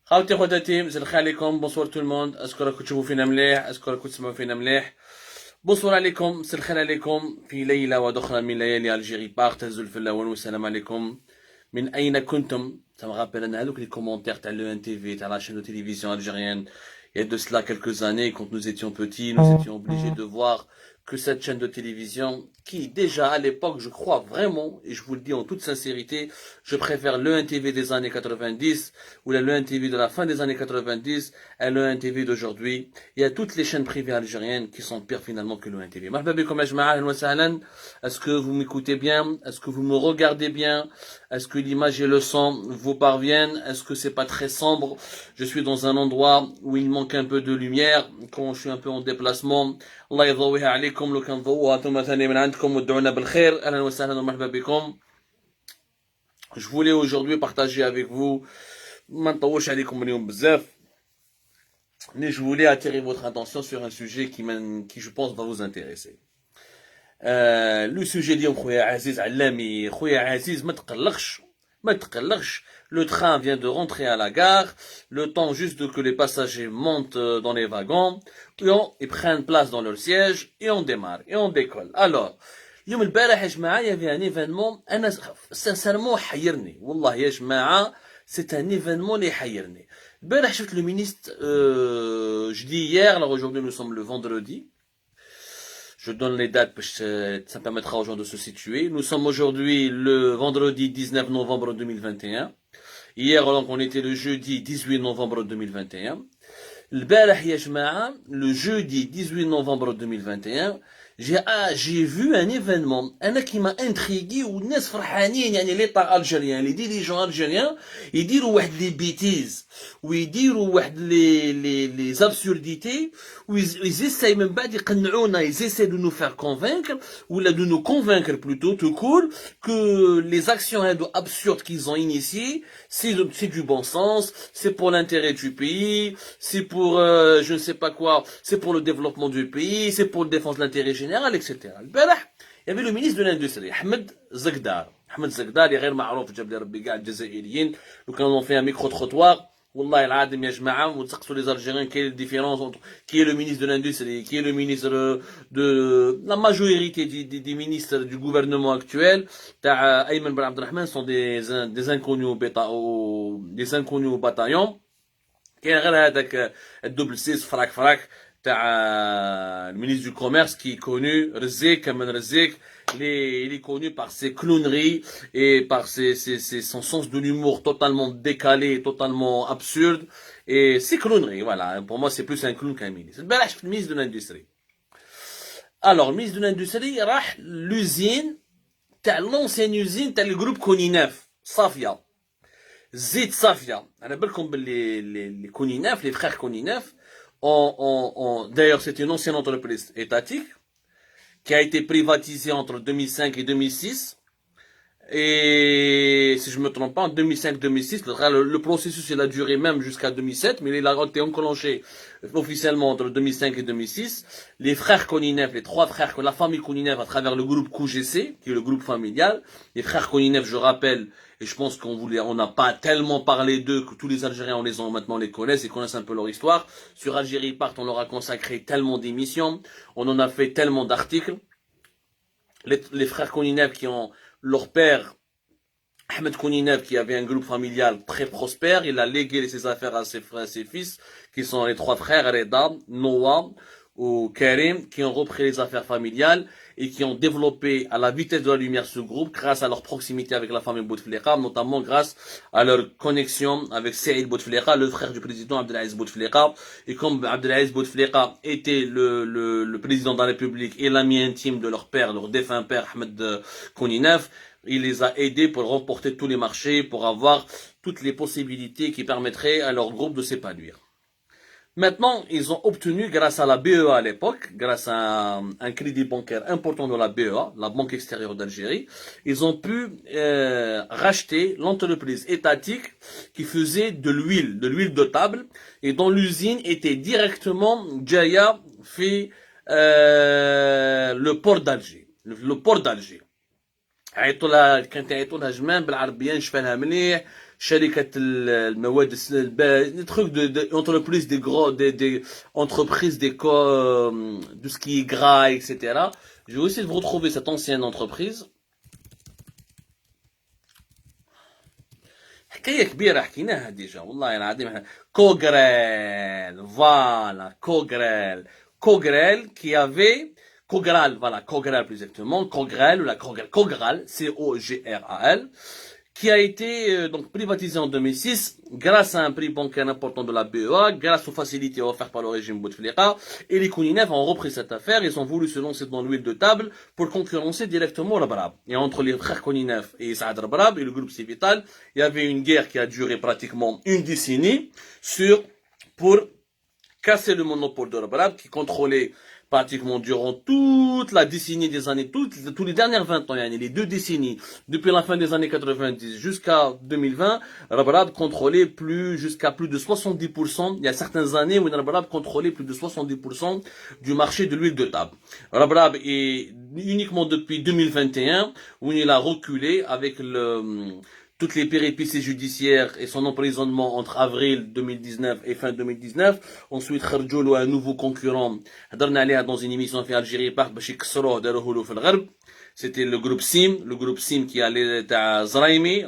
خاوتي خواتاتي مساء الخير عليكم. بونسوار تو الموند. اسكو راكم تشوفوا فينا مليح، اسكو راكم تسمعوا فينا مليح. بونسوار عليكم، مساء الخير عليكم في ليلة ودخرة من ليالي الجيري بارك. تهزوا الفلاون والسلام عليكم. من اين كنتم؟ Ça me rappelle ان هذوك les commentaires تاع لو ان تي في تاع la chaîne de télévision algérienne il y a de cela quelques années, quand nous étions petits, nous étions obligés de voir que cette chaîne de télévision, qui déjà à l'époque, je crois vraiment, et je vous le dis en toute sincérité, je préfère le 1TV des années 90, ou le 1TV de la fin des années 90, et le 1TV d'aujourd'hui. Il y a toutes les chaînes privées algériennes qui sont pires finalement que le 1TV. Est-ce que vous m'écoutez bien? Est-ce que vous me regardez bien? Est-ce que l'image et le son vous parviennent? Est-ce que c'est pas très sombre? Je suis dans un endroit où il manque un peu de lumière, quand je suis un peu en déplacement. الله يضويها عليكم لو كان ضووها ثم ثاني من عندكم وادعونا بالخير. اهلا وسهلا ومرحبا بكم. Je voulais aujourd'hui partager avec vous, ما نطولش عليكم اليوم بزاف, mais je voulais attirer votre attention sur un sujet qui je pense va vous intéresser. Le sujet ديال خويا عزيز علامي. خويا عزيز ما تقلقش, le train vient de rentrer à la gare, le temps juste que les passagers montent dans les wagons, ils prennent place dans leur siège, et on démarre, et on décolle. Alors, اليوم البارح يا جماعة il y avait un événement, أنا sincèrement حيرني, والله يا جماعة c'est un événement اللي حيرني. البارح شفت le ministre, je dis hier, alors aujourd'hui nous sommes le vendredi. Je donne les dates parce que ça permettra aux gens de se situer. Nous sommes aujourd'hui le vendredi 19 novembre 2021. Hier, donc, on était le jeudi 18 novembre 2021. البارح يا جماعة, le jeudi 18 novembre 2021, j'ai vu un événement انا qui m'a intrigué والناس فرحانين, يعني l'état algérien, les dirigeants algériens يديروا واحد les bêtises ويديروا واحد les absurdités ils essayent من بعد يقنعونا, ils essaient de nous faire convaincre ou de nous convaincre plutôt tout court que les actions absurdes qu'ils ont initiées c'est du bon sens, c'est pour l'intérêt du pays, c'est pour je ne sais pas quoi, c'est pour le développement du pays, c'est pour la défense de l'intérêt général, etc. البارح il y avait le ministre de l'industrie Ahmed Zegdar. Ahmed Zegdar غير معروف, جاب لي ربي كاع الجزائريين لو كانوا في un micro trottoir. والله العظيم يا جماعه وتسقسوا les Algériens quelle est la différence entre qui est le ministre de l'industrie, qui est le ministre de la majorité des ministres du gouvernement actuel. تاع أيمن بن عبد الرحمن sont des inconnus au bataillon. كاين غير هذاك الدبل سيس فراك تاع le ministre du commerce qui est connu, Rezek, Kamen Rezek. Il est connu par ses clowneries et par son sens de l'humour totalement décalé, totalement absurde. Et ses clowneries, voilà. Pour moi, c'est plus un clown qu'un ministre. Le ministre de l'Industrie. Alors, le ministre de l'Industrie, l'usine, l'ancienne usine, le groupe Koninef, Safia. Zit Safia. Les Koninef, les frères Koninef, d'ailleurs, c'est une ancienne entreprise étatique qui a été privatisée entre 2005 et 2006. Et si je me trompe pas, en 2005-2006, le processus il a duré même jusqu'à 2007, mais il a été enclenché officiellement entre 2005 et 2006. Les frères Koninev, les trois frères, la famille Koninev à travers le groupe QGC, qui est le groupe familial. Les frères Koninev, je rappelle, et je pense on n'a pas tellement parlé d'eux que tous les Algériens maintenant les connaissent et connaissent un peu leur histoire. Sur Algérie Part, on leur a consacré tellement d'émissions, on en a fait tellement d'articles. Les frères Koninev qui ont leur père, Ahmed Koninev, qui avait un groupe familial très prospère, il a légué ses affaires à ses fils, qui sont les trois frères, Reda, Noah ou Karim, qui ont repris les affaires familiales et qui ont développé à la vitesse de la lumière ce groupe grâce à leur proximité avec la famille Bouteflika, notamment grâce à leur connexion avec Saïd Bouteflika, le frère du président Abdelaziz Bouteflika. Et comme Abdelaziz Bouteflika était le président de la République et l'ami intime de leur père, leur défunt père Ahmed Koninev, il les a aidés pour remporter tous les marchés, pour avoir toutes les possibilités qui permettraient à leur groupe de s'épanouir. Maintenant, ils ont obtenu, grâce à la BEA à l'époque, grâce à un crédit bancaire important de la BEA, la Banque extérieure d'Algérie, ils ont pu racheter l'entreprise étatique qui faisait de l'huile de table, et dont l'usine était directement Jaya fait le port d'Alger. Le port d'Alger. عيطوا لها كانت يعيطوا لها جمال بالعربيه نشفى لها مليح des trucs d'entreprises, des entreprises, de ce qui est gras, etc. Je vais essayer de vous retrouver cette ancienne entreprise. حكاية كبيرة حكيناها ديجا والله العظيم. كوغريل, voilà, Kogrel qui avait Kogral, voilà, Kogral plus exactement, Kogrel ou la Kogral, C-O-G-R-A-L, qui a été donc privatisé en 2006 grâce à un prix bancaire important de la BEA, grâce aux facilités offertes par le régime Bouteflika, et les Kouninef ont repris cette affaire, ils ont voulu se lancer dans l'huile de table pour concurrencer directement Rabrab. Et entre les frères Kouninef et Saad Rabrab et le groupe Civital, il y avait une guerre qui a duré pratiquement une décennie pour casser le monopole de Rabrab qui contrôlait pratiquement durant toute la décennie des années, tous les dernières 20 ans, les 2 décennies, depuis la fin des années 90 jusqu'à 2020, Rabrab contrôlait jusqu'à plus de 70%. Il y a certaines années où Rabrab contrôlait plus de 70% du marché de l'huile de table. Rabrab est uniquement depuis 2021 où il a reculé avec toutes les péripéties judiciaires et son emprisonnement entre avril 2019 et fin 2019. Ensuite, Kharjoulou, un nouveau concurrent, dans une émission fait Algérie Park, c'était le groupe SIM qui allait à Zraimi,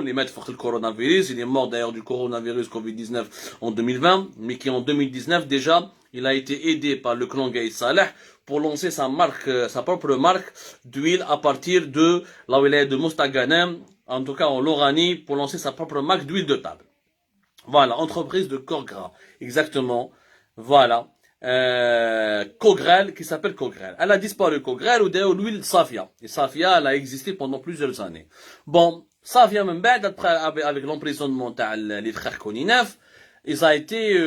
les maîtres pour le coronavirus. Il est mort d'ailleurs du coronavirus Covid-19 en 2020, mais qui en 2019 déjà, il a été aidé par le clan Gaïd Saleh pour lancer sa propre marque d'huile à partir de la wilaya de Mostaganem, en tout cas en Loranie, pour lancer sa propre marque d'huile de table. Voilà, entreprise de Kogral, exactement. Voilà, Kogrel, qui s'appelle Kogrel. Elle a disparu Kogrel ou d'ailleurs l'huile Safia. Et Safia, elle a existé pendant plusieurs années. Bon, Safia même avec l'emprisonnement des frères Kouninef, ils ont été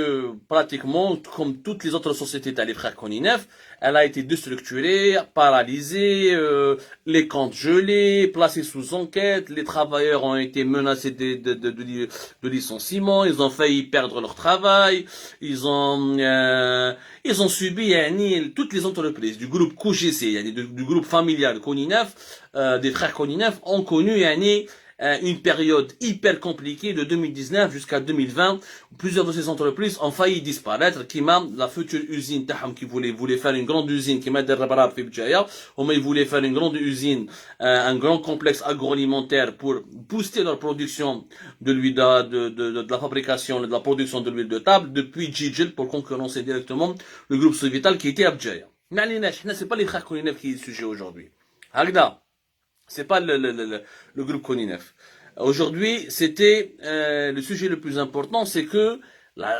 pratiquement comme toutes les autres sociétés des frères Kouninef, elle a été déstructurée, paralysée, les comptes gelés, placés sous enquête, les travailleurs ont été menacés de licenciement, ils ont failli perdre leur travail, ils ont subi toutes les entreprises du groupe QGC, du groupe familial Kouninef, des frères Kouninef ont connu une période hyper compliquée de 2019 jusqu'à 2020. Plusieurs de ces entreprises ont failli disparaître. La future usine qui voulait faire une grande usine, qui m'a dit Rabrab fi Bjaya, ils voulaient faire une grande usine, un grand complexe agroalimentaire pour booster leur production de l'huile de la fabrication et de la production de l'huile de table depuis Jijil pour concurrencer directement le groupe Sovital qui était à Bjaya. Mais c'est pas les frères Kouninef qui est le sujet aujourd'hui. Agda. C'est pas le groupe Kouninef. Aujourd'hui, c'était le sujet le plus important, c'est que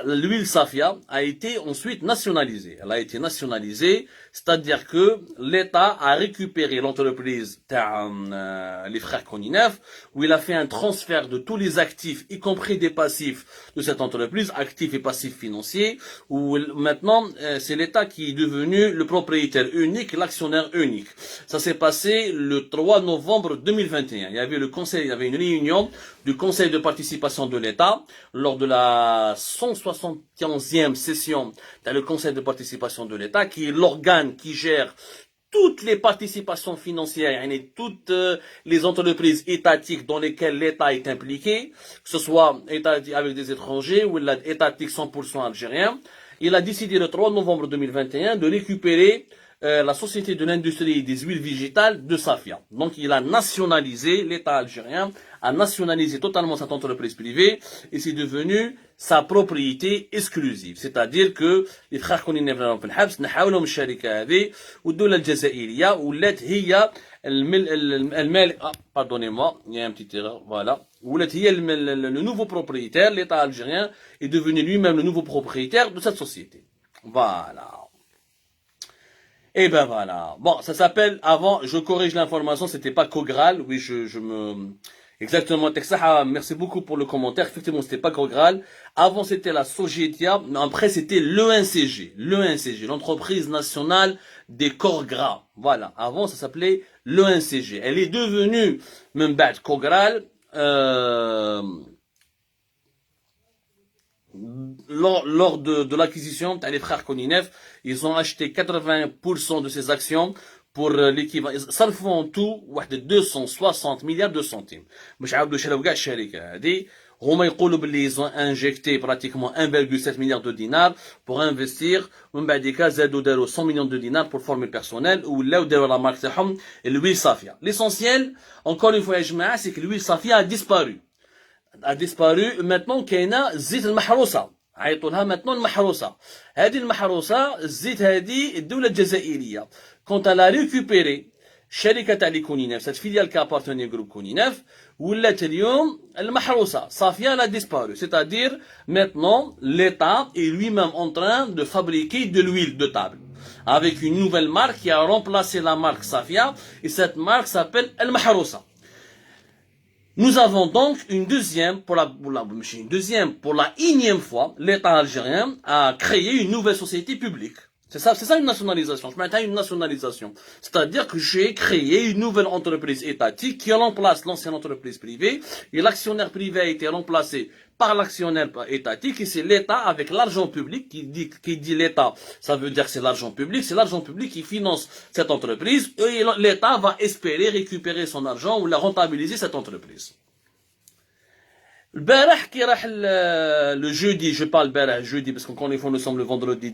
l'huile Safia a été ensuite nationalisée. Elle a été nationalisée, c'est-à-dire que l'État a récupéré l'entreprise les frères Kouninef, où il a fait un transfert de tous les actifs, y compris des passifs de cette entreprise, actifs et passifs financiers, où maintenant c'est l'État qui est devenu le propriétaire unique, l'actionnaire unique. Ça s'est passé le 3 novembre 2021. Il y avait une réunion du Conseil de participation de l'État lors de la 171e session dans le Conseil de participation de l'État, qui est l'organe qui gère toutes les participations financières et toutes les entreprises étatiques dans lesquelles l'État est impliqué, que ce soit étatique avec des étrangers ou étatique 100% algérien. Il a décidé le 3 novembre 2021 de récupérer la Société de l'industrie des huiles végétales de Safia. Donc il a nationalisé, l'État algérien a nationalisé totalement cette entreprise privée et c'est devenu sa propriété exclusive. C'est-à-dire que les frères Kouninef في الحبس نحاولهم الشركة هذه والدولة الجزائرية ولات هي pardonnez-moi, il y a un petit erreur, voilà. ولات هي le nouveau propriétaire, l'État algérien est devenu lui-même le nouveau propriétaire de cette société. Voilà. Et ben voilà. Bon, ça s'appelle, avant, je corrige l'information, c'était pas Kogral. Oui, exactement, Texaha, merci beaucoup pour le commentaire. Effectivement, c'était pas Kogral. Avant, c'était la Sogetia. Après, c'était l'ENCG. L'ENCG, l'entreprise nationale des corps gras. Voilà. Avant, ça s'appelait l'ENCG. Elle est devenue, même bad, Kogral, lors de l'acquisition, les frères Kouninef, ils ont acheté 80% de ces actions pour l'équivalent صرفوا tout واحد 260 milliards de centimes باش عاودوا شراو كاع الشركه هذه هما يقولوا باللي ils ont injecté pratiquement 1,7 milliard de dinars pour investir ومن بعد زادوا داروا 100 millions de dinars pour former le personnel ولاو داروا la marque تاعهم l'huile Safia. L'essentiel encore une fois يا جماعه c'est que l'huile Safia a disparu maintenant كاينه زيت المحروسه عيطوا لها maintenant المحروسه هذه المحروسه الزيت هذه الدوله الجزائريه quand elle a récupéré الشركه تاع لي كونينيف cette filiale qui appartenait au groupe كونينيف ولات اليوم المحروسه Safia l'a disparu, c'est-à-dire maintenant l'État est lui-même en train de fabriquer de l'huile de table avec une nouvelle marque qui a remplacé la marque Safia et cette marque s'appelle El Mahrousa. Nous avons donc une deuxième, pour la énième fois, l'État algérien a créé une nouvelle société publique. C'est ça une nationalisation. Je m'attends à une nationalisation. C'est-à-dire que j'ai créé une nouvelle entreprise étatique qui remplace l'ancienne entreprise privée. Et l'actionnaire privé a été remplacé par l'actionnaire étatique. Et c'est l'État avec l'argent public qui dit l'État. Ça veut dire que c'est l'argent public. C'est l'argent public qui finance cette entreprise. Et l'État va espérer récupérer son argent ou la rentabiliser cette entreprise. البارح كي راح le jeudi, je parle البارح jeudi parce qu'encore une fois nous sommes le vendredi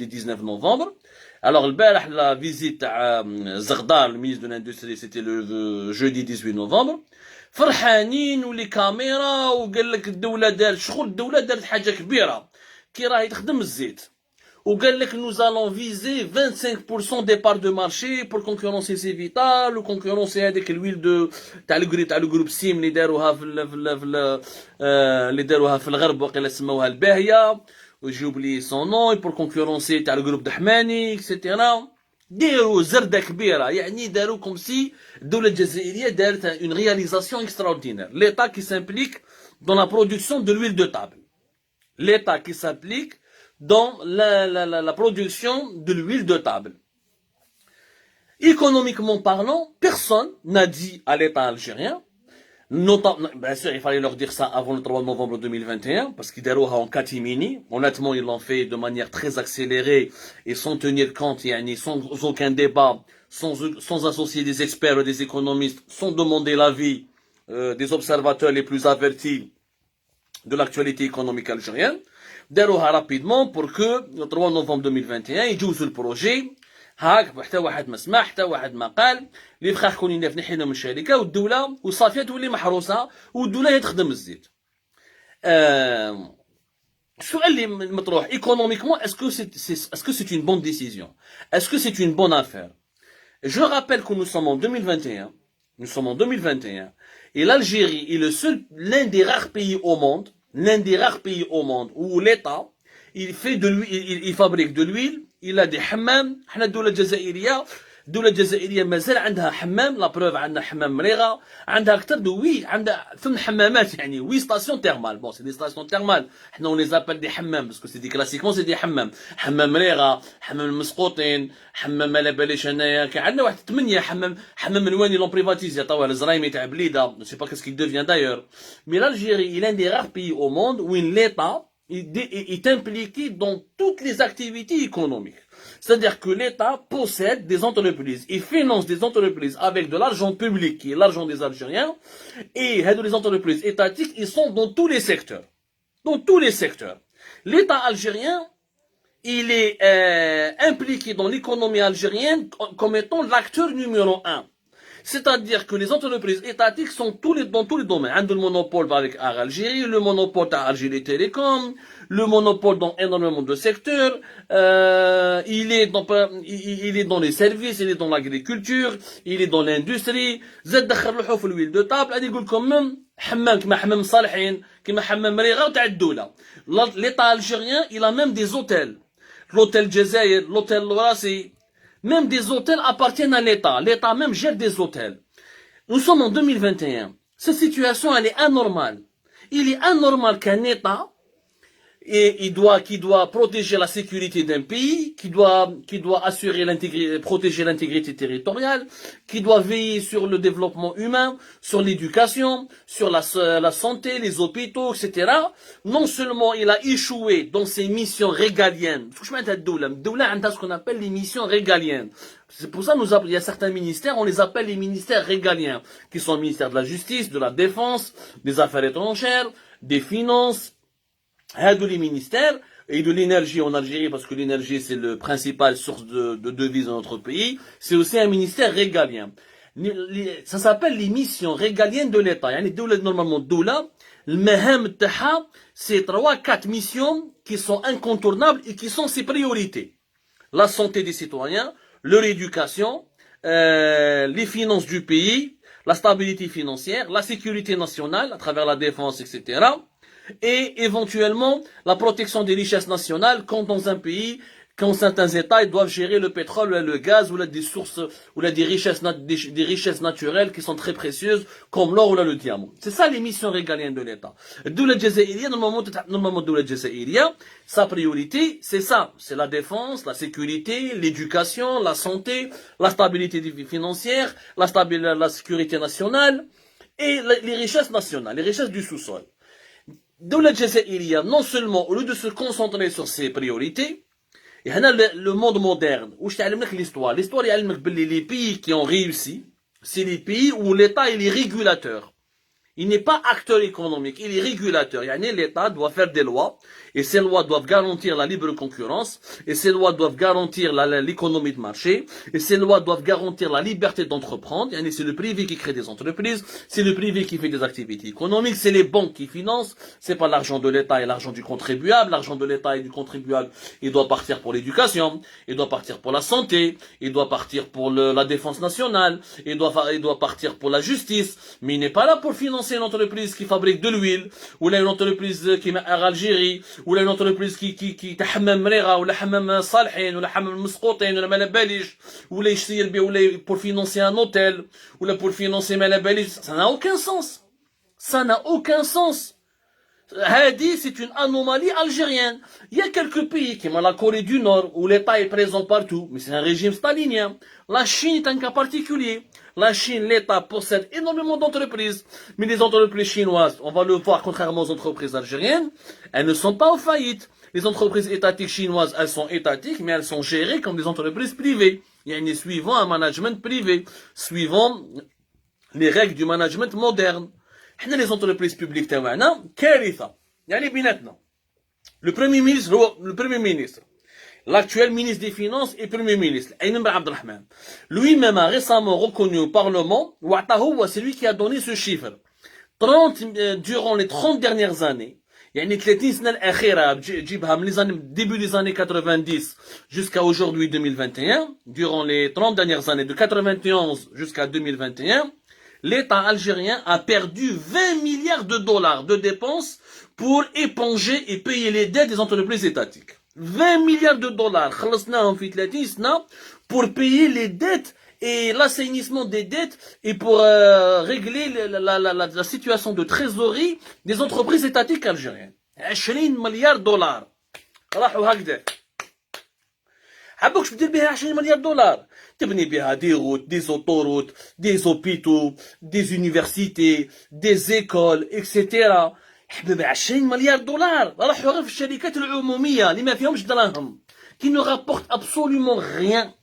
19 novembre. Alors البارح la visite تاع زغدار le ministre de l'industrie c'était le jeudi 18 novembre. فرحانين ولي كاميرا وقال لك الدولة دارت شغل الدولة دارت حاجة كبيرة كي راهي تخدم الزيت. وقال لك nous allons viser 25% des parts de marché pour concurrencer Civita ou concurrencer هذيك الويل دو تاع الجروب سيم اللي داروها في الغرب وقيلا سموها الباهيه ويجيب لي سون نو pour concurrencer تاع الجروب دحماني اكسيتيرا داروا زرده كبيره يعني داروا كوم سي الدوله الجزائريه دارت une réalisation extraordinaire. L'État qui s'implique dans la production de l'huile de table. L'État qui s'implique dans la production de l'huile de table. Économiquement parlant, personne n'a dit à l'État algérien, bien sûr il fallait leur dire ça avant le 3 novembre 2021, parce qu'ils dérouha en catimini, honnêtement ils l'ont fait de manière très accélérée et sans tenir compte, sans aucun débat, sans associer des experts et des économistes, sans demander l'avis des observateurs les plus avertis de l'actualité économique algérienne. داروها rapidement pour que le 3 novembre 2021 يجوزوا البروجي هاك حتى واحد ما سمع حتى واحد ما قال اللي بخا كونينيف نحينا من الشركه والدوله وصافيه تولي محروسه والدوله هي تخدم الزيت. السؤال اللي مطروح économiquement est-ce que c'est une bonne décision? Est-ce que c'est une bonne affaire? Je rappelle que nous sommes en 2021. Nous sommes en 2021 et l'Algérie est l'un des rares pays au monde où l'État il fait de l'huile, il fabrique de l'huile, il a des hammams. احنا الدولة الجزائرية مازال عندها حمام، لا بروف عندنا حمام مريغة، عندها أكثر عندها ثم حمامات يعني 8 ستاسيون تيرمال. بون سي دي ستاسيون تيرمال، احنا on les appelle des حمام باسكو سي دي كلاسيكمون سي دي حمام مريغة، حمام المسقوطين، حمام على باليش انايا، كاين عندنا واحد 8 حمام منواني لون بريفاتيزي طوال الزرايمي تاع بليده، je sais pas qu'est-ce qu'il devient d'ailleurs. Mais l'Algérie est l'un des rares pays au monde où l'État est impliqué dans toutes les activités économiques. C'est-à-dire que l'État possède des entreprises et finance des entreprises avec de l'argent public qui est l'argent des Algériens, et les entreprises étatiques, ils sont dans tous les secteurs. Dans tous les secteurs. L'État algérien, il est impliqué dans l'économie algérienne comme étant l'acteur numéro 1. C'est-à-dire que les entreprises étatiques sont dans tous les domaines. Le monopole avec Air Algérie, le monopole à Algérie Télécom, le monopole dans énormément de secteurs. Il est dans les services, il est dans l'agriculture, il est dans l'industrie. زاد دخل روحه في الويل دو طابل. غادي يقول لكم حمام كما حمام صالحين كما حمام مريغة وتاع الدولة. L'État algérien, il a même des hôtels. L'hôtel Jazair, l'hôtel Lourasi. Même des hôtels appartiennent à l'État. L'État même gère des hôtels. Nous sommes en 2021. Cette situation, elle est anormale. Il est anormal qu'un État et qui doit protéger la sécurité d'un pays, qui doit assurer protéger l'intégrité territoriale, qui doit veiller sur le développement humain, sur l'éducation, sur la santé, les hôpitaux, etc. Non seulement il a échoué dans ses missions régaliennes, ce qu'on appelle les missions régaliennes. C'est pour ça il y a certains ministères, on les appelle les ministères régaliens, qui sont le ministère de la Justice, de la Défense, des Affaires étrangères, des Finances, de les ministères, et de l'énergie en Algérie, parce que l'énergie c'est le principal source de devises dans notre pays, c'est aussi un ministère régalien. Ça s'appelle les missions régaliennes de l'État. Normalement, le mehem taha, c'est 3-4 missions qui sont incontournables et qui sont ses priorités. La santé des citoyens, leur éducation, les finances du pays, la stabilité financière, la sécurité nationale à travers la défense, etc. Et éventuellement la protection des richesses nationales quand dans un pays, quand certains États ils doivent gérer le pétrole ou le gaz ou là des sources ou là des richesses naturelles qui sont très précieuses comme l'or ou là le diamant. C'est ça les missions régaliennes de l'État. D'où la Jazaïria, normalement d'où la Jazaïria, sa priorité c'est ça, c'est la défense, la sécurité, l'éducation, la santé, la stabilité financière, la sécurité nationale et les richesses nationales, les richesses du sous-sol. D'où la Jazaïria, non seulement au lieu de se concentrer sur ses priorités, et le monde moderne, où je t'ai l'histoire, l'histoire est les pays qui ont réussi, c'est les pays où l'État est régulateur. Il n'est pas acteur économique, il est régulateur. L'État doit faire des lois, et ces lois doivent garantir la libre concurrence, et ces lois doivent garantir l'économie de marché, et ces lois doivent garantir la liberté d'entreprendre. C'est le privé qui crée des entreprises, c'est le privé qui fait des activités économiques, c'est les banques qui financent, c'est pas l'argent de l'État et l'argent du contribuable. L'argent de l'État et du contribuable, il doit partir pour l'éducation, il doit partir pour la santé, il doit partir pour la défense nationale, il doit partir pour la justice, mais il n'est pas là pour financer une entreprise qui fabrique de l'huile, ou là une entreprise qui met à Algérie, ou là une entreprise qui تحمم مريغة, ou la حمام صالحين, ou la حمام مسقوطين, ou la malabalish, ou là pour financer un hôtel, ou là pour financer malabalish. Ça n'a aucun sens. Ça n'a aucun sens. Hadi, c'est une anomalie algérienne. Il y a quelques pays, comme la Corée du Nord, où l'État est présent partout, mais c'est un régime stalinien. La Chine est un cas particulier. La Chine, l'État possède énormément d'entreprises, mais les entreprises chinoises, on va le voir, contrairement aux entreprises algériennes, elles ne sont pas en faillite. Les entreprises étatiques chinoises, elles sont étatiques, mais elles sont gérées comme des entreprises privées. Suivant un management privé, suivant les règles du management moderne. Les entreprises publiques تاعنا كارثة. بيناتنا. Le premier ministre, l'actuel ministre des Finances et premier ministre, Aïnem Ben Abdelrahman. Lui-même a récemment reconnu au Parlement, c'est lui qui a donné ce chiffre. Durant les 30 dernières années, 30 سنة الأخيرة جيبها من début des années 90 jusqu'à aujourd'hui 2021, durant les 30 dernières années de 91 jusqu'à 2021, l'État algérien a perdu 20 milliards de dollars de dépenses pour éponger et payer les dettes des entreprises étatiques. 20 milliards de dollars, pour payer les dettes et l'assainissement des dettes et pour régler la situation de trésorerie des entreprises étatiques algériennes. 20 milliards de dollars. راحوا هكذا. حبوك شو بدير بها 20 مليار دولار؟ تبني بها des routes, des autoroutes, des hôpitaux, des universités, des écoles, etc. حبيبي 20 مليار دولار راحوا غير في الشركات العمومية اللي ما فيهمش دراهم qui ne rapportent absolument rien.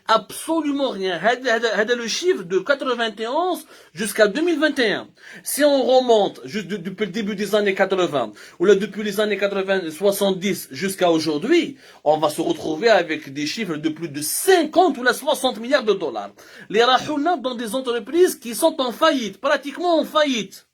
Absolument rien. هذا le chiffre de 91 jusqu'à 2021. Si on remonte depuis le début des années 80 ou là depuis les années 70 jusqu'à aujourd'hui, on va se retrouver avec des chiffres de plus de 50 ou là 60 milliards de dollars. Les rahouna dans des entreprises qui sont en faillite, pratiquement en faillite.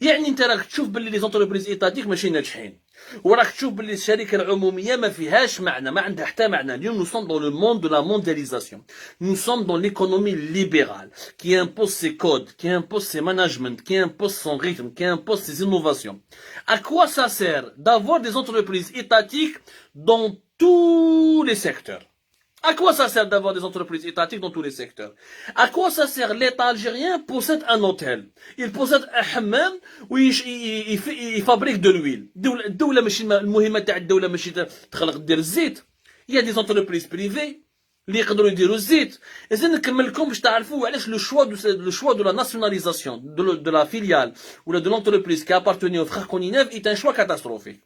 انت راك تشوف باللي لي زونتربريز ايتاتيك ماشي ناجحين وراك تشوف باللي الشركه العموميه ما فيهاش معنى ما عندها حتى معنى. اليوم nous sommes dans le monde de la mondialisation, nous sommes dans l'économie libérale qui impose ses codes, qui impose ses managements, qui impose son rythme, qui impose ses innovations. À quoi ça sert d'avoir des entreprises étatiques dans tous les secteurs? À quoi ça sert d'avoir des entreprises étatiques dans tous les secteurs? À quoi ça sert l'État algérien possède un hôtel? Il possède un hammam où il fabrique de l'huile. الدولة ماشي المهمة تاع الدولة ماشي تخلق دير الزيت. Il y a des entreprises privées اللي يقدروا يديروا الزيت. إذا نكمل لكم باش تعرفوا علاش le choix de la nationalisation de la filiale ou de l'entreprise qui appartenait aux frères Koninev est un choix catastrophique.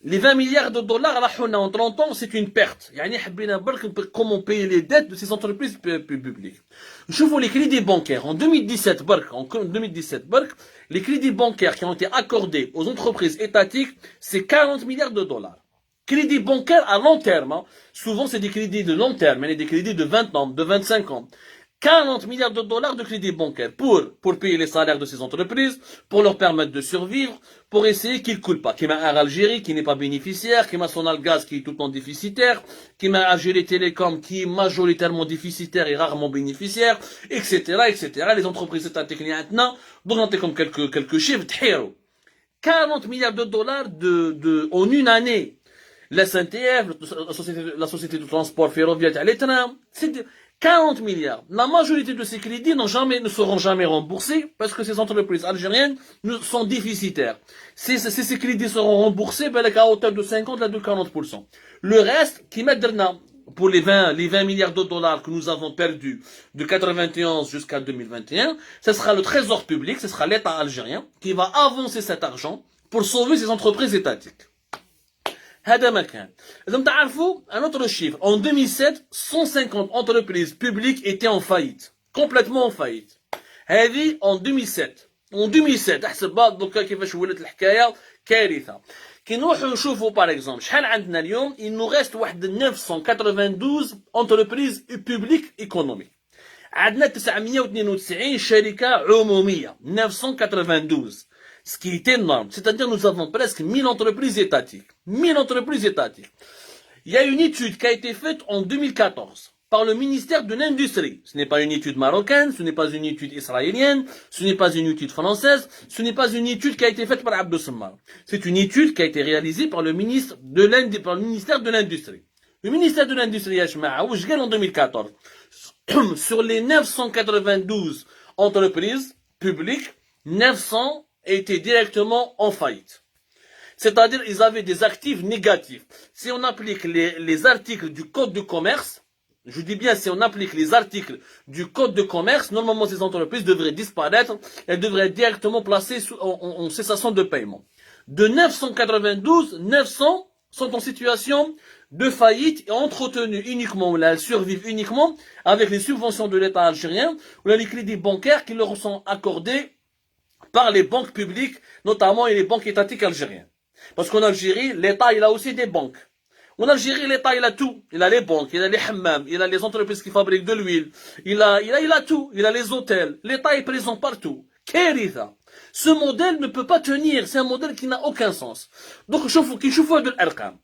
Les 20 milliards de dollars en 30 ans, c'est une perte. Comment payer les dettes de ces entreprises publiques. Je vois les crédits bancaires. En 2017, les crédits bancaires qui ont été accordés aux entreprises étatiques, c'est 40 milliards de dollars. Crédits bancaires à long terme. Hein. Souvent, c'est des crédits de long terme, mais des crédits de 20 ans, de 25 ans. 40 milliards de dollars de crédits bancaires pour payer les salaires de ces entreprises, pour leur permettre de survivre, pour essayer qu'ils ne coulent pas. Qui m'a Air Algérie, qui n'est pas bénéficiaire, qui m'a Sonalgaz, qui est tout le temps déficitaire, qui m'a Algérie Télécom, qui est majoritairement déficitaire et rarement bénéficiaire, etc., etc. Les entreprises étatiques maintenant, donc comme quelques chiffres, 40 milliards de dollars en une année. La SNTF, la société de transport ferroviaire, les trains, c'est 40 milliards. La majorité de ces crédits ne seront jamais remboursés parce que ces entreprises algériennes sont déficitaires. Ces crédits seront remboursés à hauteur de 50 à de 40%. Le reste, qui met pour les 20 milliards de dollars que nous avons perdus de 91 jusqu'à 2021, ce sera le trésor public, ce sera l'État algérien qui va avancer cet argent pour sauver ces entreprises étatiques. هذا ما كان. لازم تعرفوا un autre chiffre. En 2007, 150 entreprises publiques étaient en faillite. Complètement en faillite. هذه en 2007. En 2007 احسب دوكا كيفاش ولات الحكايه كارثه. كي نروحوا نشوفوا par exemple شحال عندنا اليوم il nous reste واحد 992 entreprises publiques économiques. عندنا 992 شركه عموميه. 992. Ce qui est énorme. C'est-à-dire nous avons presque 1000 entreprises étatiques. 1000 entreprises étatiques. Il y a une étude qui a été faite en 2014 par le ministère de l'Industrie. Ce n'est pas une étude marocaine, ce n'est pas une étude israélienne, ce n'est pas une étude française, ce n'est pas une étude qui a été faite par Abdou Semmar. C'est une étude qui a été réalisée par le ministère de l'Industrie. Le ministère de l'Industrie, en 2014, sur les 992 entreprises publiques, 900 étaient directement en faillite. C'est-à-dire, ils avaient des actifs négatifs. Si on applique les articles du Code de commerce, je dis bien si on applique les articles du Code de commerce, normalement ces entreprises devraient disparaître, elles devraient être directement placées en cessation de paiement. De 992, 900 sont en situation de faillite et entretenues uniquement, ou là, elles survivent uniquement avec les subventions de l'État algérien, ou là, les crédits bancaires qui leur sont accordés par les banques publiques, notamment et les banques étatiques algériennes. Parce qu'en Algérie, l'État, il a aussi des banques. En Algérie, l'État, il a tout. Il a les banques, il a les hammams, il a les entreprises qui fabriquent de l'huile, il a tout. Il a les hôtels. L'État est présent partout. Kéritha. Ce modèle ne peut pas tenir. C'est un modèle qui n'a aucun sens. Donc, شوفوا de l'Arqam.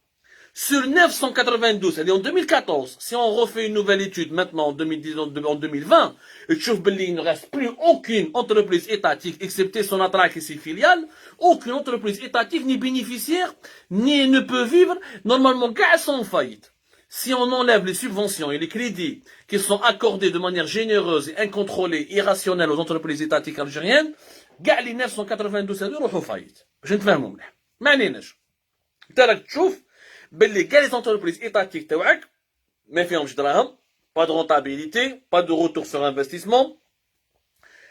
Sur 992, c'est-à-dire en 2014, si on refait une nouvelle étude maintenant en 2020, et tu trouves qu'il ne reste plus aucune entreprise étatique, excepté son attraque et ses filiales, aucune entreprise étatique ni bénéficiaire, ni ne peut vivre, normalement, elles sont en faillite. Si on enlève les subventions et les crédits qui sont accordés de manière généreuse et incontrôlée, irrationnelle aux entreprises étatiques algériennes, les 992 euros en faillite. Je ne fais pas مليح. ما عليناش. تراك تشوف باللي كاع les entreprises étatiques تاعك ما فيهمش دراهم, pas de rentabilité, pas de retour sur investissement,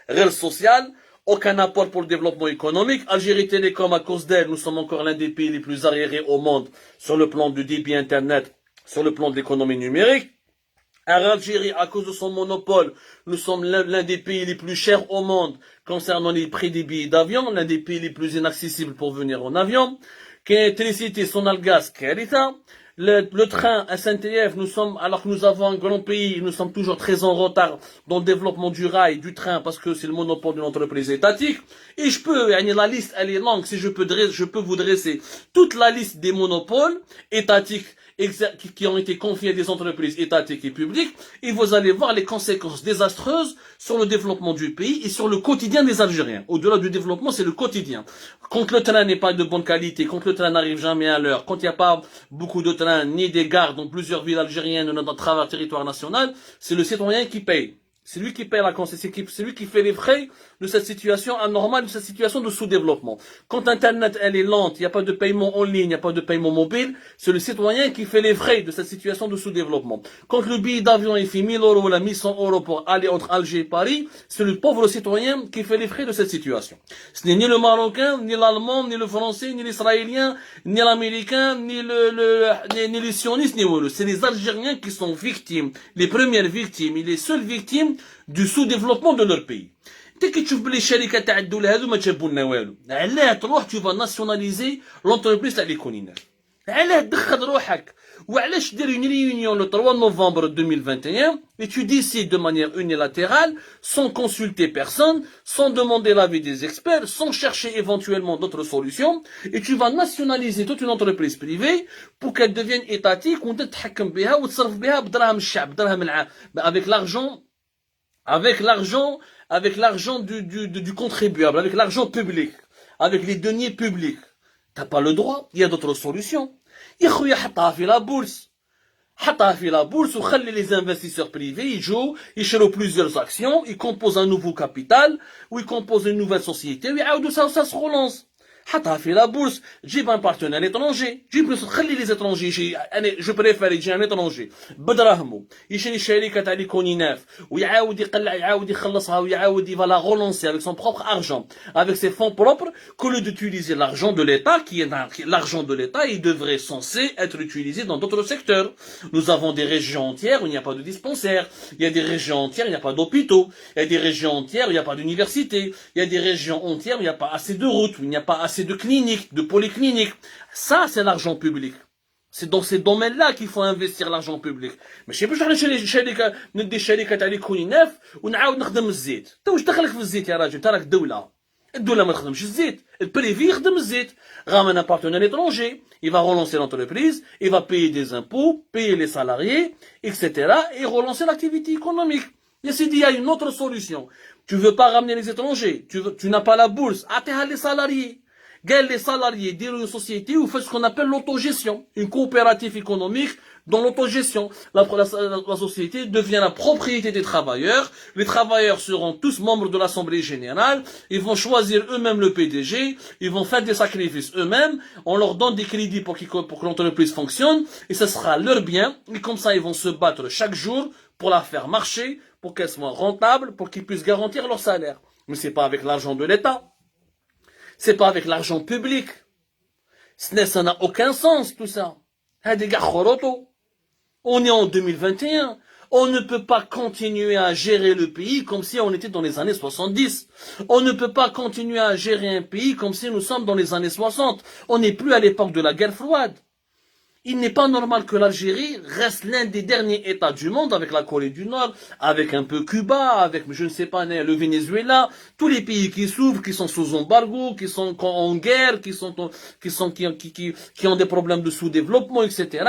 réel social, aucun apport pour le développement économique. Algérie Télécom, à cause d'elle, nous sommes encore l'un des pays les plus arriérés au monde sur le plan du débit internet, sur le plan de l'économie numérique. Algérie, à cause de son monopole, nous sommes l'un des pays les plus chers au monde concernant les prix des billets d'avion, l'un des pays les plus inaccessibles pour venir en avion. L'électricité, Sonalgaz, Kéritha. Le train SNTF, nous sommes, alors que nous avons un grand pays, nous sommes toujours très en retard dans le développement du rail, du train, parce que c'est le monopole d'une entreprise étatique. Et la liste, elle est longue, si je peux vous dresser toute la liste des monopoles étatiques qui ont été confiés à des entreprises étatiques et publiques, et vous allez voir les conséquences désastreuses sur le développement du pays et sur le quotidien des Algériens. Au-delà du développement, c'est le quotidien. Quand le train n'est pas de bonne qualité, quand le train n'arrive jamais à l'heure, quand il n'y a pas beaucoup de trains trains, ni des gares dans plusieurs villes algériennes à travers le territoire national, c'est le citoyen qui paye. C'est lui qui paie la conséquence, c'est lui qui fait les frais de cette situation anormale, de cette situation de sous-développement. Quand Internet, elle est lente, il n'y a pas de paiement en ligne, il n'y a pas de paiement mobile, c'est le citoyen qui fait les frais de cette situation de sous-développement. Quand le billet d'avion est fait 1000 euros ou 1100 euros pour aller entre Alger et Paris, c'est le pauvre citoyen qui fait les frais de cette situation. Ce n'est ni le Marocain, ni l'Allemand, ni le Français, ni l'Israélien, ni l'Américain, ni les sionistes, ni le. C'est les Algériens qui sont victimes, les premières victimes et les seules victimes du sous-développement de leur pays. Dès que tu veux les شركات تاع الدولة هذو ما تجيبوا لنا والو. علاه تروح tu vas nationaliser l'entreprise تاع l'économie. علاه تدخل روحك وعلاش دير une réunion le 3 novembre 2021 et tu décides de manière unilatérale sans consulter personne, sans demander l'avis des experts, sans chercher éventuellement d'autres solutions et tu vas nationaliser toute une entreprise privée pour qu'elle devienne étatique وانت تتحكم بها وتصرف بها بدراهم الشعب بدراهم العام avec l'argent du contribuable, avec l'argent public, avec les deniers publics. T'as pas le droit, il y a d'autres solutions. يا خويا حطها في la bourse. حطها في la bourse وخلي les investisseurs privés يجوا يشروا plusieurs actions, ils composent un nouveau capital, ou ils composent une nouvelle société, ويعاودوا ça se relance. حطها في la bourse, جيب un partenaire étranger, جيب خلي les étrangers je préfère يجي un étranger بدراهمه يشري شركة تاع ليكونيناف ويعاود يعاود يخلصها ويعاود il va la relancer avec son propre argent, avec ses fonds propres, qu'au lieu d'utiliser l'argent de l'État qui est l'argent de l'État, il devrait censé être utilisé dans d'autres secteurs. Nous avons des régions entières où il n'y a pas de dispensaires, il y a des régions entières où il n'y a pas d'hôpitaux, il y a des régions entières où il n'y a pas d'université, il y a des régions entières où il n'y a pas assez de routes, où il n'y a pas assez de cliniques, de polycliniques. Ça, c'est l'argent public. C'est dans ces domaines-là qu'il faut investir l'argent public. Mais je sais pas, ندي شركة تاع ليكوني ناف ونعاود نخدم الزيت. انت واش دخلك في الزيت يا راجل؟ انت راك الدولة ما تخدمش الزيت. البريفي يخدم الزيت. Ramène un partenaire étranger, il va relancer l'entreprise, il va payer des impôts, payer les salariés, etc. et relancer l'activité économique. Il y a une autre solution. Tu veux pas ramener les étrangers, tu n'as pas la bourse, attends les salariés. Gagne les salariés, dire une société où fait ce qu'on appelle l'autogestion, une coopérative économique dans l'autogestion. La société devient la propriété des travailleurs. Les travailleurs seront tous membres de l'Assemblée générale. Ils vont choisir eux-mêmes le PDG. Ils vont faire des sacrifices eux-mêmes. On leur donne des crédits pour que l'entreprise fonctionne. Et ce sera leur bien. Et comme ça, ils vont se battre chaque jour pour la faire marcher, pour qu'elle soit rentable, pour qu'ils puissent garantir leur salaire. Mais c'est pas avec l'argent de l'État. C'est pas avec l'argent public. Ça n'a aucun sens, tout ça. On est en 2021. On ne peut pas continuer à gérer le pays comme si on était dans les années 70. On ne peut pas continuer à gérer un pays comme si nous sommes dans les années 60. On n'est plus à l'époque de la guerre froide. Il n'est pas normal que l'Algérie reste l'un des derniers États du monde, avec la Corée du Nord, avec un peu Cuba, avec, je ne sais pas, le Venezuela, tous les pays qui souffrent, qui sont sous embargo, qui sont en guerre, qui ont des problèmes de sous-développement, etc.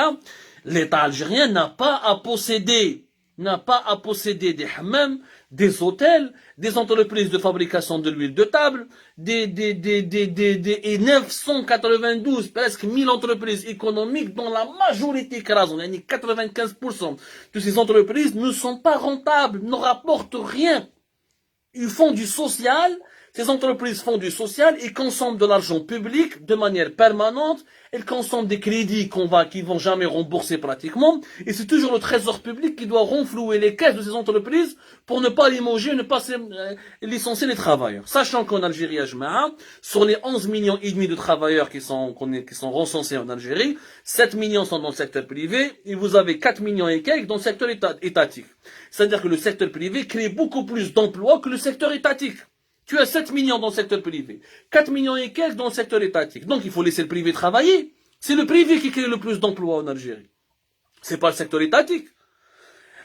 L'État algérien n'a pas à posséder des hammams, des hôtels, des entreprises de fabrication de l'huile de table, et 992, presque 1000 entreprises économiques dont la majorité écrasante, on a dit 95% de ces entreprises ne sont pas rentables, ne rapportent rien. Ils font du social, ces entreprises font du social, ils consomment de l'argent public de manière permanente, elles consomment des crédits qui vont jamais rembourser pratiquement, et c'est toujours le trésor public qui doit renflouer les caisses de ces entreprises pour ne pas limoger, ne pas licencier les travailleurs. Sachant qu'en Algérie, sur les 11 millions et demi de travailleurs qui sont recensés en Algérie, 7 millions sont dans le secteur privé, et vous avez 4 millions et quelques dans le secteur étatique. C'est-à-dire que le secteur privé crée beaucoup plus d'emplois que le secteur étatique. Tu as 7 millions dans le secteur privé, 4 millions et quelques dans le secteur étatique. Donc il faut laisser le privé travailler. C'est le privé qui crée le plus d'emplois en Algérie. C'est pas le secteur étatique.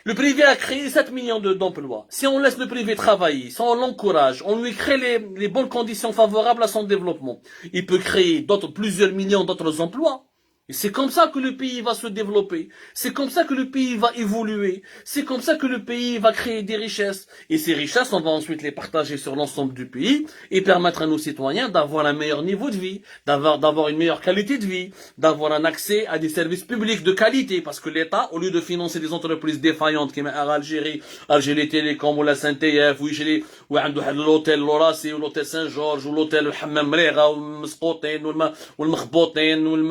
Le privé a créé 7 millions d'emplois. Si on laisse le privé travailler, si on l'encourage, on lui crée les bonnes conditions favorables à son développement, il peut créer plusieurs millions d'autres emplois. Et c'est comme ça que le pays va se développer. C'est comme ça que le pays va évoluer. C'est comme ça que le pays va créer des richesses. Et ces richesses, on va ensuite les partager sur l'ensemble du pays et permettre à nos citoyens d'avoir un meilleur niveau de vie, d'avoir une meilleure qualité de vie, d'avoir un accès à des services publics de qualité. Parce que l'État, au lieu de financer des entreprises défaillantes, comme Algérie, Algérie Télécom ou la SNTF, ou l'hôtel Lorassi, ou l'hôtel Saint-Georges, ou l'hôtel Hammam Mrera, ou le Msqoutin, ou le Mkhboutin, ou le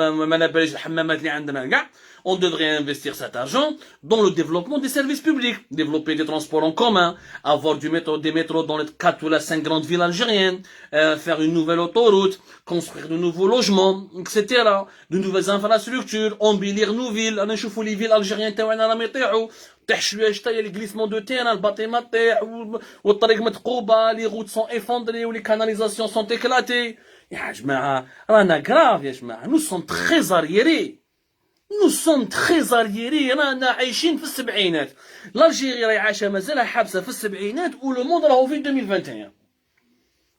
on devrait investir cet argent dans le développement des services publics, développer des transports en commun, avoir des métros dans les 4 ou les 5 grandes villes algériennes, faire une nouvelle autoroute, construire de nouveaux logements, etc. De nouvelles infrastructures, embellir nos villes. On a les villes algériennes, les glissements de terrain, le bâtiment les routes sont effondrées, les canalisations sont éclatées. Nous sommes très arriérés. Nous sommes très arriérés. L'Algérie عايشة مازالها حابسة في السبعينات و le monde راهو في 2021.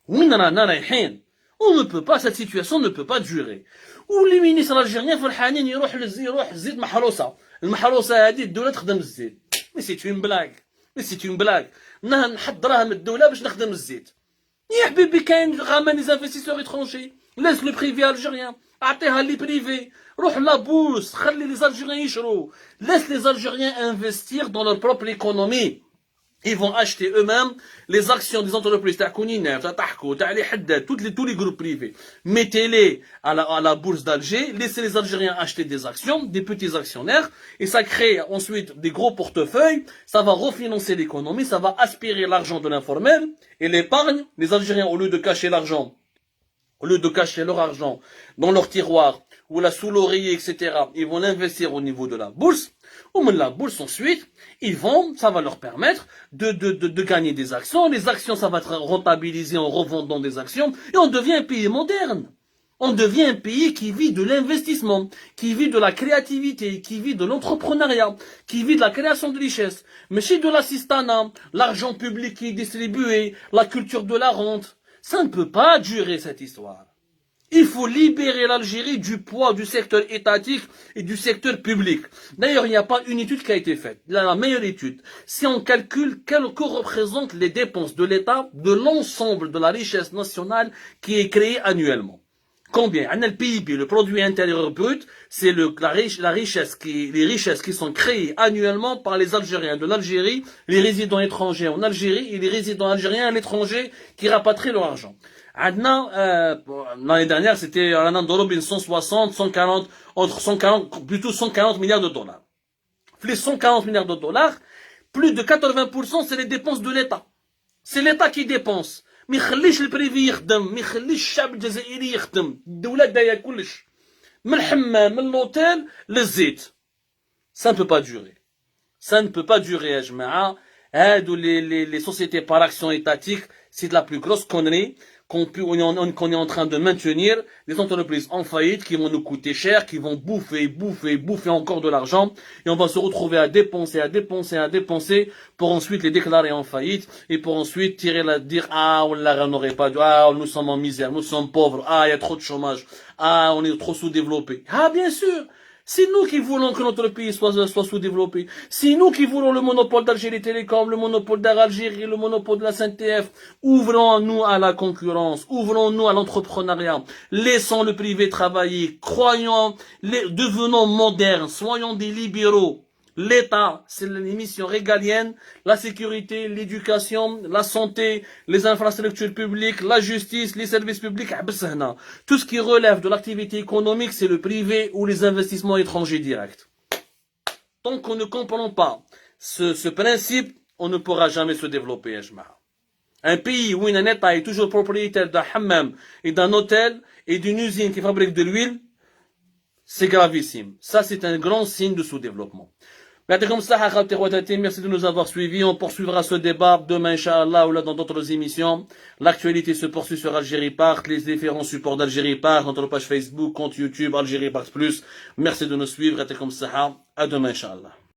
وين رانا رايحين؟ On ne peut pas, cette situation ne peut pas durer. واللي ministre algérien فرحانين يروح الزيت محروسة. المحروسة هذه الدولة تخدم الزيت. Mais c'est une blague. Mais c'est une blague. نحط دراهم الدولة باش نخدم الزيت. يا حبيبي كاين غامان les investisseurs étrangers. Laisse le privé algérien. أعطيها لي بريفي. روح la bourse. خلي les Algériens يشروا. Laisse les Algériens investir dans leur propre économie. Ils vont acheter eux-mêmes les actions des entreprises. Tous les groupes privés. Mettez-les à la bourse d'Alger. Laissez les Algériens acheter des actions, des petits actionnaires. Et ça crée ensuite des gros portefeuilles. Ça va refinancer l'économie. Ça va aspirer l'argent de l'informel. Et l'épargne, les Algériens, au lieu de cacher l'argent, au lieu de cacher leur argent dans leur tiroir, ou là sous l'oreiller, etc., ils vont l'investir au niveau de la bourse. Au moment de la bourse, ensuite, ça va leur permettre de gagner des actions. Les actions, ça va être rentabilisé en revendant des actions. Et on devient un pays moderne. On devient un pays qui vit de l'investissement, qui vit de la créativité, qui vit de l'entrepreneuriat, qui vit de la création de richesses. Mais chez de l'assistanat, l'argent public qui est distribué, la culture de la rente, ça ne peut pas durer cette histoire. Il faut libérer l'Algérie du poids du secteur étatique et du secteur public. D'ailleurs, il n'y a pas une étude qui a été faite. La meilleure étude, si on calcule que représentent les dépenses de l'État de l'ensemble de la richesse nationale qui est créée annuellement. Combien? Le PIB, le produit intérieur brut, c'est les richesses qui sont créées annuellement par les Algériens de l'Algérie, les résidents étrangers en Algérie et les résidents algériens à l'étranger qui rapatrient leur argent. L'année dernière, c'était un an d'Europe, 140 milliards de dollars. Les 140 milliards de dollars, plus de 80%, c'est les dépenses de l'État. C'est l'État qui dépense. ما يخليش البريفي يخدم ما يخليش الشعب الجزائري يخدم الدولة داية كلش من الحمام من لوتيل للزيت ça ne peut pas durer ça ne peut pas durer يا جماعة هادو les sociétés par action étatique c'est de la plus grosse connerie qu'on est en train de maintenir des entreprises en faillite qui vont nous coûter cher, qui vont bouffer encore de l'argent et on va se retrouver à dépenser pour ensuite les déclarer en faillite et pour ensuite dire ah on n'aurait pas dû, ah nous sommes en misère, nous sommes pauvres, ah il y a trop de chômage, ah on est trop sous-développé. Ah bien sûr, c'est nous qui voulons que notre pays soit sous-développé. C'est nous qui voulons le monopole d'Algérie Télécom, le monopole d'Air Algérie, le monopole de la SNTF. Ouvrons-nous à la concurrence, ouvrons-nous à l'entrepreneuriat. Laissons le privé travailler, devenons modernes, soyons des libéraux. L'État, c'est les missions régaliennes, la sécurité, l'éducation, la santé, les infrastructures publiques, la justice, les services publics. Tout ce qui relève de l'activité économique, c'est le privé ou les investissements étrangers directs. Tant qu'on ne comprend pas ce principe, on ne pourra jamais se développer. Un pays où un État est toujours propriétaire d'un hammam et d'un hôtel et d'une usine qui fabrique de l'huile, c'est gravissime. Ça, c'est un grand signe de sous-développement. Merci de nous avoir suivis. On poursuivra ce débat demain, Inch'Allah, ou là dans d'autres émissions. L'actualité se poursuit sur Algérie Part, les différents supports d'Algérie Part, notre page Facebook, compte YouTube, Algérie Part Plus. Merci de nous suivre. À demain, Inch'Allah.